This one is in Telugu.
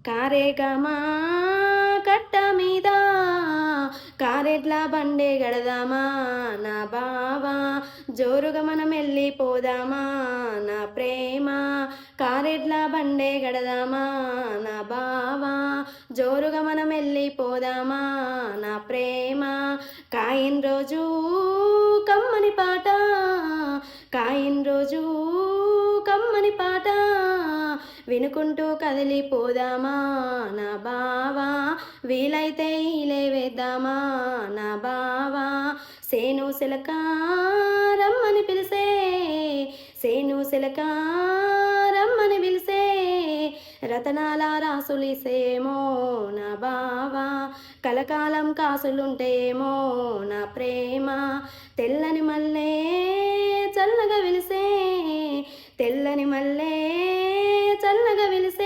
కారేగమా కట్ట మీద కారెడ్ల బండే గడదామా నా బావా, జోరుగా మనం వెళ్ళిపోదామా నా ప్రేమ. కారెడ్ల బండే గడదామా నా బావా, జోరుగా మనం వెళ్ళిపోదామా నా ప్రేమ. కాయిన్ రోజు కమ్మని పాట, కాయిన్ రోజు కమ్మని పాట వినుకుంటూ కదిలిపోదామా నా బావా, వీలైతే ఈలే వేద్దామా నా బావా. సేను సిలక రమ్మని పిలిసే, సేను సిలక రమ్మని పిలిసే, రతనాల రాసులిసేమో నా బావా, కలకాలం కాసులుంటేమో నా ప్రేమ. తెల్లని మల్లె చల్లగా వెలిసే, తెల్లని మల్లె చల్లగా వెలిసే,